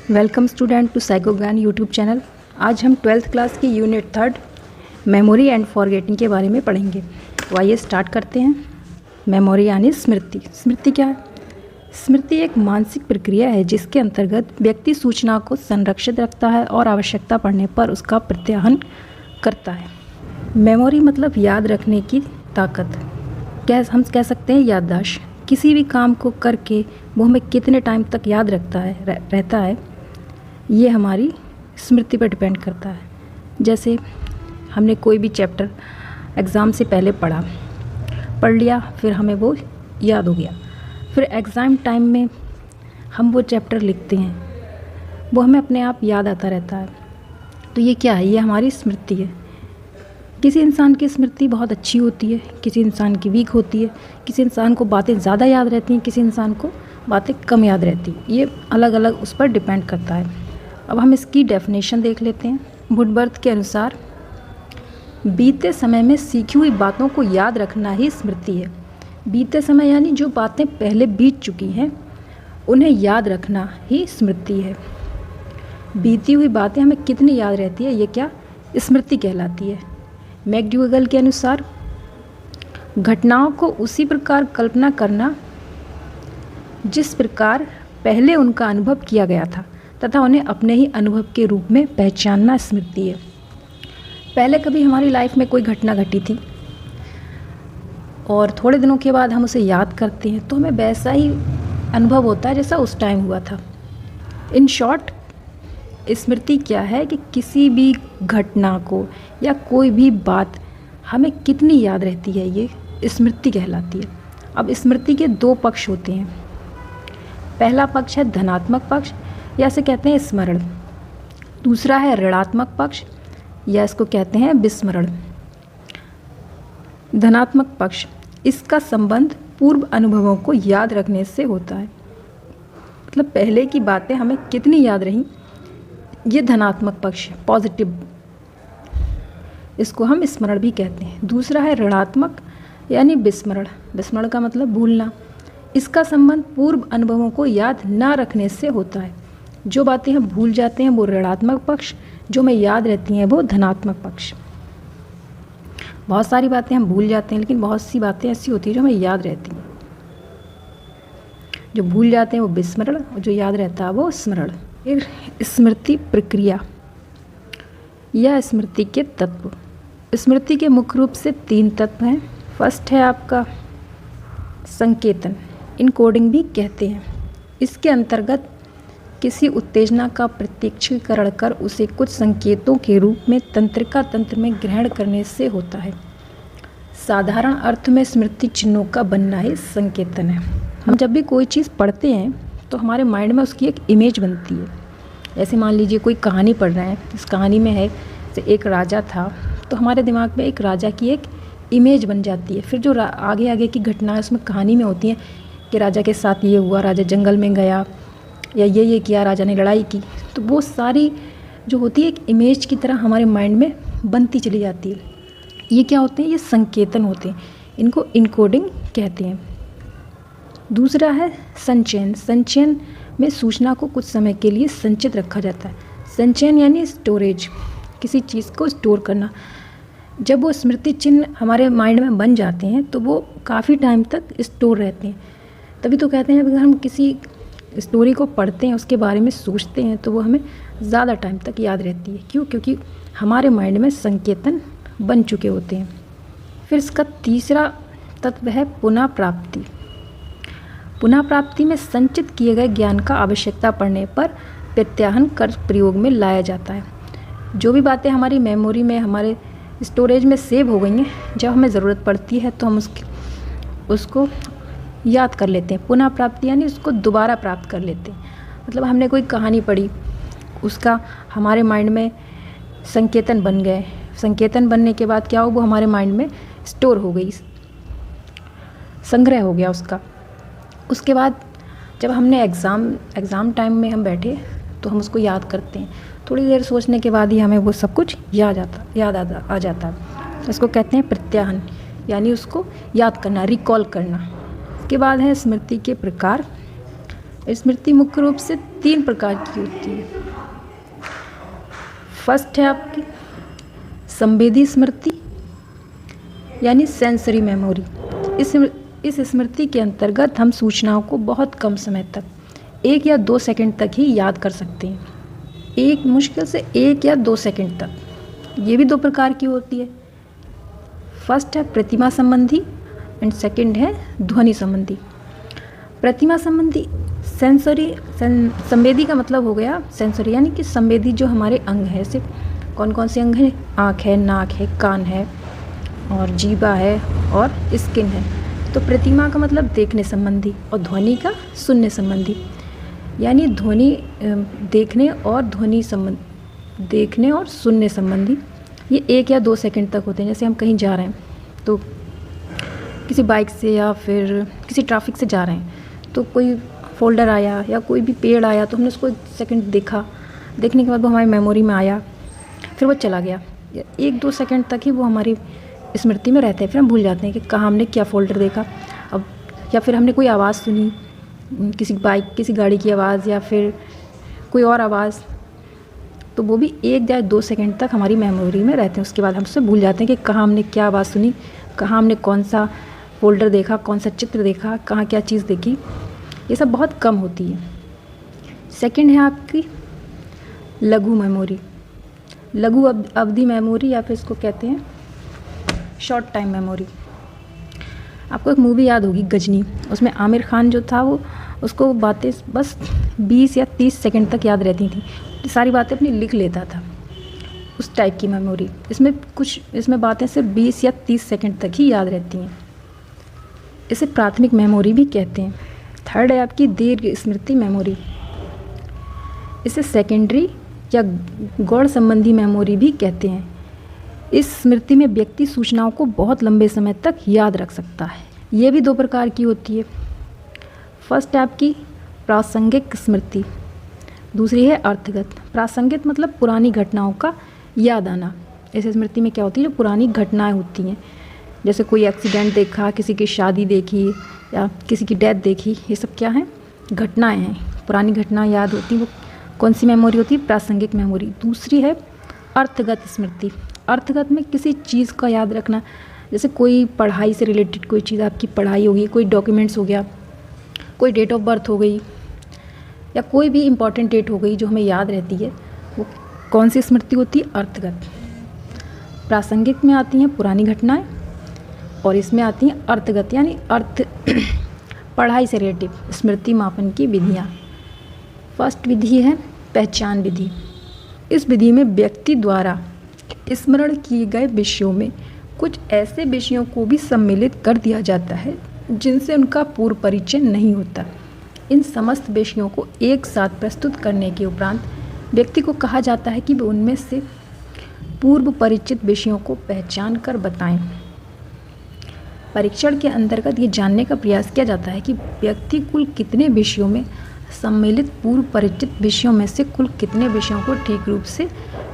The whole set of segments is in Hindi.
Welcome student to Psychogyan YouTube channel. आज हम 12th क्लास की यूनिट 3 मेमोरी एंड फॉरगेटिंग के बारे में पढ़ेंगे। तो आइए स्टार्ट करते हैं। मेमोरी यानी स्मृति। स्मृति क्या है? स्मृति एक मानसिक प्रक्रिया है जिसके अंतर्गत व्यक्ति सूचना को संरक्षित रखता है और आवश्यकता पड़ने पर उसका प्रत्याहन करता है। मेमोरी मतलब याद रखने की ताकत। हम कह सकते हैं याददाश्त। किसी भी काम को करके वो हमें कितने टाइम तक याद रहता है ये हमारी स्मृति पर डिपेंड करता है। जैसे हमने कोई भी चैप्टर एग्ज़ाम से पहले पढ़ लिया, फिर हमें वो याद हो गया, फिर एग्ज़ाम टाइम में हम वो चैप्टर लिखते हैं, वो हमें अपने आप याद आता रहता है। तो ये क्या है? ये हमारी स्मृति है। किसी इंसान की स्मृति बहुत अच्छी होती है, किसी इंसान की वीक होती है। किसी इंसान को बातें ज़्यादा याद रहती हैं, किसी इंसान को बातें कम याद रहती हैं। ये अलग अलग उस पर डिपेंड करता है। अब हम इसकी डेफिनेशन देख लेते हैं। वुडवर्थ के अनुसार बीते समय में सीखी हुई बातों को याद रखना ही स्मृति है। बीते समय यानी जो बातें पहले बीत चुकी हैं उन्हें याद रखना ही स्मृति है। बीती हुई बातें हमें कितनी याद रहती है, ये क्या स्मृति कहलाती है। मैकडूगल के अनुसार घटनाओं को उसी प्रकार कल्पना करना जिस प्रकार पहले उनका अनुभव किया गया था तथा उन्हें अपने ही अनुभव के रूप में पहचानना स्मृति है। पहले कभी हमारी लाइफ में कोई घटना घटी थी और थोड़े दिनों के बाद हम उसे याद करते हैं तो हमें वैसा ही अनुभव होता है जैसा उस टाइम हुआ था। इन शॉर्ट, स्मृति क्या है कि किसी भी घटना को या कोई भी बात हमें कितनी याद रहती है, ये स्मृति कहलाती है। अब स्मृति के दो पक्ष होते हैं। पहला पक्ष है धनात्मक पक्ष या इसे कहते हैं स्मरण। दूसरा है ऋणात्मक पक्ष या इसको कहते हैं विस्मरण। धनात्मक पक्ष, इसका संबंध पूर्व अनुभवों को याद रखने से होता है। मतलब पहले की बातें हमें कितनी याद रहीं, ये धनात्मक पक्ष है, पॉजिटिव, इसको हम स्मरण भी कहते हैं। दूसरा है ऋणात्मक यानी विस्मरण। विस्मरण का मतलब भूलना। इसका संबंध पूर्व अनुभवों को याद ना रखने से होता है। जो बातें हम भूल जाते हैं वो ऋणात्मक पक्ष, जो हमें याद रहती हैं वो धनात्मक पक्ष। बहुत सारी बातें हम भूल जाते हैं लेकिन बहुत सी बातें ऐसी होती हैं जो हमें याद रहती हैं। जो भूल जाते हैं वो विस्मरण और जो याद रहता है वो स्मरण। फिर स्मृति प्रक्रिया या स्मृति के तत्व। स्मृति के मुख्य रूप से 3 तत्व हैं। फर्स्ट है आपका संकेतन, इनकोडिंग भी कहते हैं। इसके अंतर्गत किसी उत्तेजना का प्रत्यक्षीकरण कर उसे कुछ संकेतों के रूप में तंत्रिका तंत्र में ग्रहण करने से होता है। साधारण अर्थ में स्मृति चिन्हों का बनना ही संकेतन है। हम जब भी कोई चीज़ पढ़ते हैं तो हमारे माइंड में उसकी एक इमेज बनती है। ऐसे मान लीजिए कोई कहानी पढ़ रहे हैं, इस कहानी में है जैसे एक राजा था, तो हमारे दिमाग में एक राजा की एक इमेज बन जाती है। फिर जो आगे आगे की घटनाएं उसमें कहानी में होती हैं कि राजा के साथ ये हुआ, राजा जंगल में गया या ये किया, राजा ने लड़ाई की, तो वो सारी जो होती है एक इमेज की तरह हमारे माइंड में बनती चली जाती है। ये क्या होते हैं? ये संकेतन होते हैं, इनको इनकोडिंग कहते हैं। दूसरा है संचयन। संचयन में सूचना को कुछ समय के लिए संचित रखा जाता है। संचयन यानी स्टोरेज, किसी चीज़ को स्टोर करना। जब वो स्मृति चिन्ह हमारे माइंड में बन जाते हैं तो वो काफ़ी टाइम तक स्टोर रहते हैं। तभी तो कहते हैं अगर हम किसी स्टोरी को पढ़ते हैं, उसके बारे में सोचते हैं तो वो हमें ज़्यादा टाइम तक याद रहती है। क्यों? क्योंकि हमारे माइंड में संकेतन बन चुके होते हैं। फिर इसका तीसरा तत्व है पुनः प्राप्ति। पुनः प्राप्ति में संचित किए गए ज्ञान का आवश्यकता पड़ने पर प्रत्याहन कर प्रयोग में लाया जाता है। जो भी बातें हमारी मेमोरी में, हमारे स्टोरेज में सेव हो गई हैं, जब हमें ज़रूरत पड़ती है तो हम उसको याद कर लेते हैं। पुनः प्राप्ति यानी उसको दोबारा प्राप्त कर लेते हैं। मतलब हमने कोई कहानी पढ़ी, उसका हमारे माइंड में संकेतन बन गए। संकेतन बनने के बाद क्या हो, वो हमारे माइंड में स्टोर हो गई, संग्रह हो गया उसका। उसके बाद जब हमने एग्ज़ाम टाइम में हम बैठे तो हम उसको याद करते हैं। थोड़ी देर सोचने के बाद ही हमें वो सब कुछ याद आ जाता है। इसको कहते हैं प्रत्याहन, यानी उसको याद करना, रिकॉल करना। उसके बाद है स्मृति के प्रकार। स्मृति मुख्य रूप से 3 प्रकार की होती है। फर्स्ट है आपकी संवेदी स्मृति यानी सेंसरी मेमोरी। इस स्मृति के अंतर्गत हम सूचनाओं को बहुत कम समय तक 1 या 2 सेकंड तक ही याद कर सकते हैं। एक मुश्किल से 1 या 2 सेकंड तक। ये भी 2 प्रकार की होती है। फर्स्ट है प्रतिमा संबंधी एंड सेकंड है ध्वनि संबंधी। प्रतिमा संबंधी संवेदी का मतलब हो गया सेंसरी, यानी कि संवेदी जो हमारे अंग है, जैसे कौन कौन से अंग हैं? आँख है, नाक है, कान है और जीवा है और स्किन है। तो प्रतिमा का मतलब देखने संबंधी और ध्वनि का सुनने संबंधी, यानी ध्वनि देखने और सुनने संबंधी। ये 1 या 2 सेकंड तक होते हैं। जैसे हम कहीं जा रहे हैं तो किसी बाइक से या फिर किसी ट्रैफिक से जा रहे हैं तो कोई फोल्डर आया या कोई भी पेड़ आया तो हमने उसको 1 सेकंड देखा, देखने के बाद वो हमारी मेमोरी में आया, फिर वो चला गया। 1-2 सेकंड तक ही वो हमारी स्मृति में रहते हैं। फिर हम भूल जाते हैं कि कहाँ हमने क्या फोल्डर देखा अब, या फिर हमने कोई आवाज़ सुनी, किसी गाड़ी की आवाज़ या फिर कोई और आवाज़, तो वो भी 1 या 2 सेकंड तक हमारी मेमोरी में रहते हैं। उसके बाद हम उससे भूल जाते हैं कि कहाँ हमने क्या आवाज़ सुनी, कहाँ हमने कौन सा फोल्डर देखा, कौन सा चित्र देखा, कहाँ क्या चीज़ देखी। ये सब बहुत कम होती है। सेकंड है आपकी लघु मेमोरी, लघु अवधि मेमोरी या फिर इसको कहते हैं शॉर्ट टाइम मेमोरी। आपको एक मूवी याद होगी गजनी, उसमें आमिर खान जो था वो उसको बातें बस 20 या 30 सेकंड तक याद रहती थी, सारी बातें अपनी लिख लेता था। उस टाइप की मेमोरी। इसमें बातें सिर्फ 20 या 30 सेकंड तक ही याद रहती हैं। इसे प्राथमिक मेमोरी भी कहते हैं। थर्ड है आपकी दीर्घ स्मृति मेमोरी। इसे सेकेंडरी या गौड़ संबंधी मेमोरी भी कहते हैं। इस स्मृति में व्यक्ति सूचनाओं को बहुत लंबे समय तक याद रख सकता है। ये भी 2 प्रकार की होती है। फर्स्ट है आपकी प्रासंगिक स्मृति, दूसरी है अर्थगत। प्रासंगिक मतलब पुरानी घटनाओं का याद आना। इस स्मृति में क्या होती है? जो पुरानी घटनाएं होती हैं, जैसे कोई एक्सीडेंट देखा, किसी की शादी देखी या किसी की डेथ देखी, ये सब क्या है? घटनाएं हैं। पुरानी घटना याद होती, वो कौन सी मेमोरी होती है? प्रासंगिक मेमोरी। दूसरी है अर्थगत स्मृति। अर्थगत में किसी चीज़ का याद रखना, जैसे कोई पढ़ाई से रिलेटेड कोई चीज़, आपकी पढ़ाई होगी, कोई डॉक्यूमेंट्स हो गया, कोई डेट ऑफ बर्थ हो गई या कोई भी इम्पॉर्टेंट डेट हो गई जो हमें याद रहती है, वो कौन सी स्मृति होती है? अर्थगत। प्रासंगिक में आती हैं पुरानी घटनाएं और इसमें आती हैं अर्थगत, यानी पढ़ाई से रिलेटिव स्मृति मापन की विधियाँ। फर्स्ट विधि है पहचान विधि। इस विधि में व्यक्ति द्वारा स्मरण किए गए विषयों में कुछ ऐसे विषयों को भी सम्मिलित कर दिया जाता है जिनसे उनका पूर्व परिचय नहीं होता। इन समस्त विषयों को एक साथ प्रस्तुत करने के उपरांत व्यक्ति को कहा जाता है कि वे उनमें से पूर्व परिचित विषयों को पहचान कर बताएं। परीक्षण के अंतर्गत ये जानने का प्रयास किया जाता है कि व्यक्ति कुल कितने विषयों में सम्मिलित पूर्व परिचित विषयों में से कुल कितने विषयों को ठीक रूप से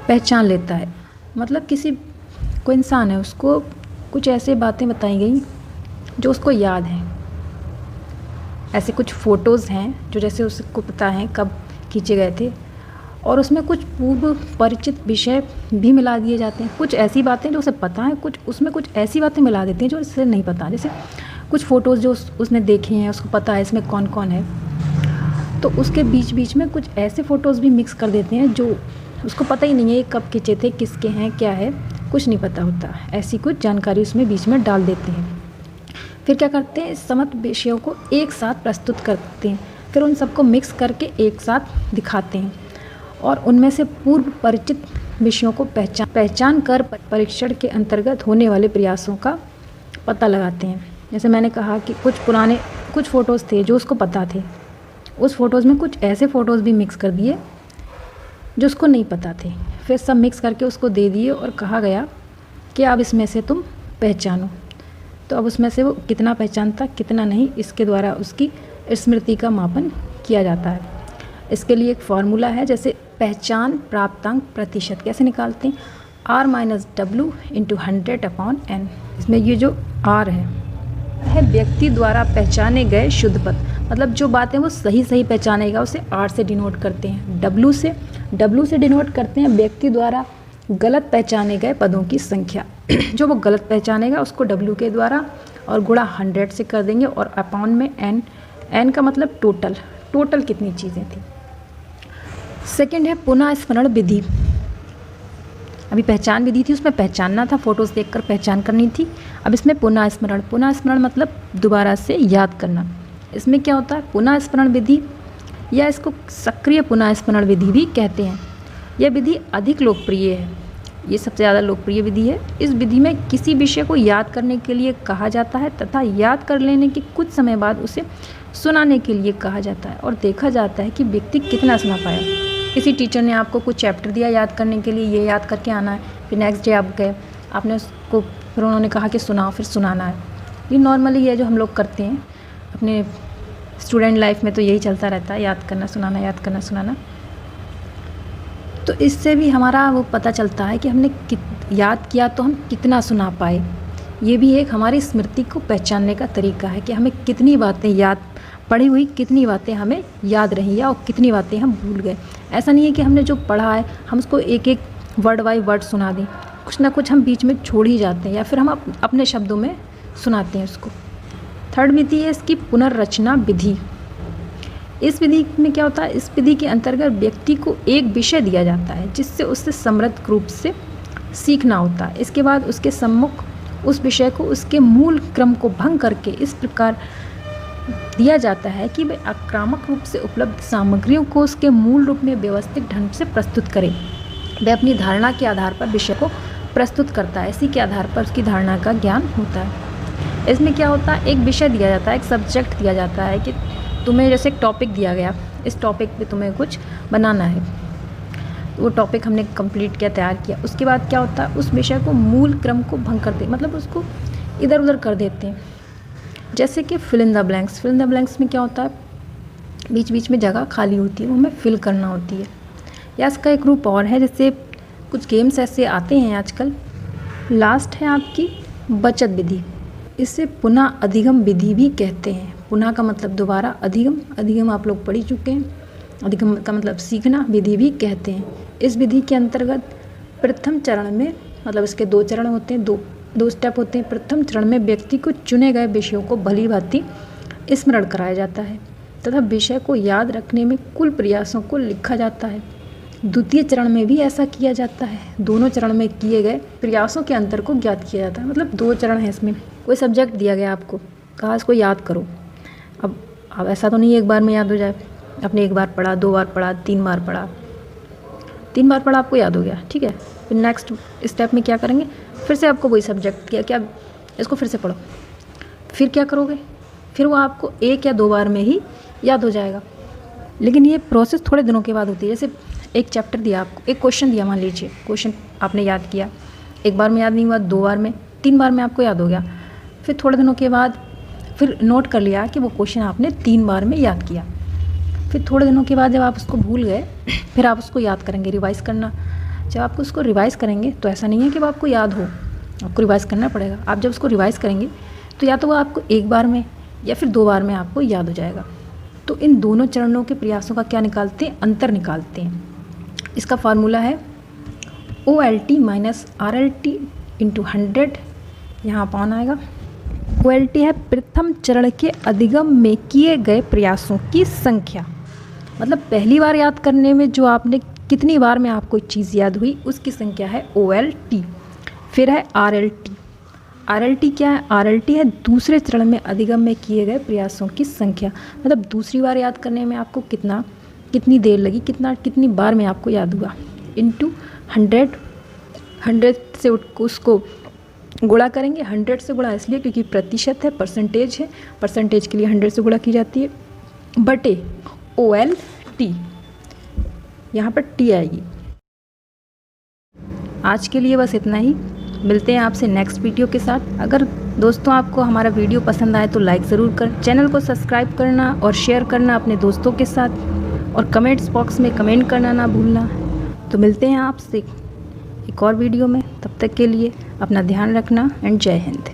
पहचान लेता है। मतलब कोई इंसान है, उसको कुछ ऐसे बातें बताई गई जो उसको याद हैं। ऐसे कुछ फ़ोटोज़ हैं जो जैसे उसको पता है कब खींचे गए थे, और उसमें कुछ पूर्व परिचित विषय भी मिला दिए जाते हैं। कुछ ऐसी बातें जो उसे पता है, कुछ ऐसी बातें मिला देते हैं जो उसे नहीं पता। जैसे कुछ फ़ोटोज़ जो उसने देखे हैं, उसको पता है इसमें कौन कौन है, तो उसके बीच बीच में कुछ ऐसे फ़ोटोज़ भी मिक्स कर देते हैं जो उसको पता ही नहीं है कब खींचे थे, किसके हैं, क्या है, कुछ नहीं पता होता। ऐसी कुछ जानकारी उसमें बीच में डाल देते हैं। फिर क्या करते हैं? समस्त विषयों को एक साथ प्रस्तुत करते हैं, फिर उन सबको मिक्स करके एक साथ दिखाते हैं और उनमें से पूर्व परिचित विषयों को पहचान कर परीक्षण के अंतर्गत होने वाले प्रयासों का पता लगाते हैं। जैसे मैंने कहा कि कुछ फ़ोटोज़ थे जो उसको पता थे, उस फ़ोटोज़ में कुछ ऐसे फ़ोटोज़ भी मिक्स कर दिए जो उसको नहीं पता थे, फिर सब मिक्स करके उसको दे दिए और कहा गया कि अब इसमें से तुम पहचानो। तो अब उसमें से वो कितना पहचानता, कितना नहीं, इसके द्वारा उसकी स्मृति का मापन किया जाता है। इसके लिए एक फार्मूला है, जैसे पहचान प्राप्तांक प्रतिशत कैसे निकालते हैं? R-W × 100/n। इसमें ये जो R है व्यक्ति द्वारा पहचाने गए शुद्ध पद, मतलब जो बातें वो सही सही पहचानेगा उसे आर से डिनोट करते हैं। डब्लू से डिनोट करते हैं व्यक्ति द्वारा गलत पहचाने गए पदों की संख्या। जो वो गलत पहचानेगा उसको डब्लू के द्वारा और गुणा 100 से कर देंगे और अपॉन में एन का मतलब टोटल कितनी चीज़ें थी। सेकंड है पुनः स्मरण विधि। अभी पहचान विधि थी, उसमें पहचानना था, फोटोज़ देखकर पहचान करनी थी। अब इसमें पुनः स्मरण मतलब दोबारा से याद करना। इसमें क्या होता है, पुनः स्मरण विधि या इसको सक्रिय पुनः स्मरण विधि भी कहते हैं। यह विधि अधिक लोकप्रिय है, ये सबसे ज़्यादा लोकप्रिय विधि है। इस विधि में किसी विषय को याद करने के लिए कहा जाता है तथा याद कर लेने के कुछ समय बाद उसे सुनाने के लिए कहा जाता है और देखा जाता है कि व्यक्ति कितना सुना पाया। किसी टीचर ने आपको कुछ चैप्टर दिया याद करने के लिए, ये याद करके आना है, फिर नेक्स्ट डे आप गए, आपने उसको, फिर उन्होंने कहा कि सुनाओ, फिर सुनाना है। ये नॉर्मली ये जो हम लोग करते हैं अपने स्टूडेंट लाइफ में, तो यही चलता रहता है, याद करना सुनाना, याद करना सुनाना। तो इससे भी हमारा वो पता चलता है कि हमने याद किया तो हम कितना सुना पाए। ये भी एक हमारी स्मृति को पहचानने का तरीका है कि हमें कितनी बातें याद, पढ़ी हुई कितनी बातें हमें याद रही या और कितनी बातें हम भूल गए। ऐसा नहीं है कि हमने जो पढ़ा है हम उसको एक एक वर्ड बाय वर्ड सुना दें, कुछ ना कुछ हम बीच में छोड़ ही जाते हैं या फिर हम अपने शब्दों में सुनाते हैं उसको। थर्ड विधि है इसकी पुनर्रचना विधि। इस विधि में क्या होता है, इस विधि के अंतर्गत व्यक्ति को एक विषय दिया जाता है जिससे उससे समृद्ध रूप से सीखना होता है। इसके बाद उसके सम्मुख उस विषय को उसके मूल क्रम को भंग करके इस प्रकार दिया जाता है कि वह आक्रामक रूप से उपलब्ध सामग्रियों को उसके मूल रूप में व्यवस्थित ढंग से प्रस्तुत करे। वह अपनी धारणा के आधार पर विषय को प्रस्तुत करता है, इसी के आधार पर उसकी धारणा का ज्ञान होता है। इसमें क्या होता है, एक विषय दिया जाता है, एक सब्जेक्ट दिया जाता है कि तुम्हें जैसे एक टॉपिक दिया गया, इस टॉपिक पे तुम्हें कुछ बनाना है। वो टॉपिक हमने कंप्लीट किया, तैयार किया। उसके बाद क्या होता है, उस विषय को मूल क्रम को भंग करते, मतलब उसको इधर उधर कर देते हैं। जैसे कि फिल इन द ब्लैंक्स में क्या होता है, बीच बीच में जगह खाली होती है, वो हमें फिल करना होती है। या इसका एक रूप और है, जैसे कुछ गेम्स ऐसे आते हैं आजकल। लास्ट है आपकी बचत विधि। इसे पुनः अधिगम विधि भी कहते हैं। पुनः का मतलब दोबारा, अधिगम आप लोग पढ़ ही चुके हैं। अधिगम का मतलब सीखना, विधि भी कहते हैं। इस विधि के अंतर्गत प्रथम चरण में, मतलब इसके 2 चरण होते हैं, दो स्टेप होते हैं। प्रथम चरण में व्यक्ति को चुने गए विषयों को भली भांति स्मरण कराया जाता है तथा विषय को याद रखने में कुल प्रयासों को लिखा जाता है। द्वितीय चरण में भी ऐसा किया जाता है। दोनों चरण में किए गए प्रयासों के अंतर को ज्ञात किया जाता है। मतलब 2 चरण हैं इसमें। कोई सब्जेक्ट दिया गया आपको, कहा इसको याद करो। अब ऐसा तो नहीं एक बार में याद हो जाए। आपने 1 बार पढ़ा, 2 बार पढ़ा, 3 बार पढ़ा, 3 बार पढ़ा, आपको याद हो गया, ठीक है। फिर नेक्स्ट स्टेप में क्या करेंगे, फिर से आपको वही सब्जेक्ट किया, क्या इसको फिर से पढ़ो। फिर क्या करोगे, फिर वो आपको 1 या 2 बार में ही याद हो जाएगा। लेकिन ये प्रोसेस थोड़े दिनों के बाद होती है। जैसे एक चैप्टर दिया आपको, एक क्वेश्चन दिया, मान लीजिए क्वेश्चन आपने याद किया, 1 बार में याद नहीं हुआ, 2 बार में, 3 बार में आपको याद हो गया। फिर थोड़े दिनों के बाद फिर नोट कर लिया कि वो क्वेश्चन आपने 3 बार में याद किया। फिर थोड़े दिनों के बाद जब आप उसको भूल गए, फिर आप उसको याद करेंगे, रिवाइज़ करना। जब आप उसको रिवाइज़ करेंगे तो ऐसा नहीं है कि वो आपको याद हो, आपको रिवाइज़ करना पड़ेगा। आप जब उसको रिवाइज़ करेंगे तो या तो वो आपको 1 बार में या फिर 2 बार में आपको याद हो जाएगा। तो इन दोनों चरणों के प्रयासों का क्या निकालते हैं, अंतर निकालते हैं। इसका फार्मूला है OLT माइनस RLT इंटू 100, यहाँ अपॉन आएगा। OLT है प्रथम चरण के अधिगम में किए गए प्रयासों की संख्या, मतलब पहली बार याद करने में जो आपने कितनी बार में आपको चीज़ याद हुई उसकी संख्या है OLT। फिर है RLT क्या है, RLT है दूसरे चरण में अधिगम में किए गए प्रयासों की संख्या, मतलब दूसरी बार याद करने में आपको कितनी देर लगी, कितनी बार में आपको याद हुआ, इंटू 100 से उसको गुणा करेंगे। 100 से गुणा इसलिए क्योंकि प्रतिशत है, परसेंटेज है, परसेंटेज के लिए 100 से गुणा की जाती है, बटे OLT, यहाँ पर T आएगी। आज के लिए बस इतना ही, मिलते हैं आपसे नेक्स्ट वीडियो के साथ। अगर दोस्तों आपको हमारा वीडियो पसंद आए तो लाइक ज़रूर करें, चैनल को सब्सक्राइब करना और शेयर करना अपने दोस्तों के साथ, और कमेंट्स बॉक्स में कमेंट करना ना भूलना। तो मिलते हैं आपसे एक और वीडियो में, तब तक के लिए अपना ध्यान रखना एंड जय हिंद।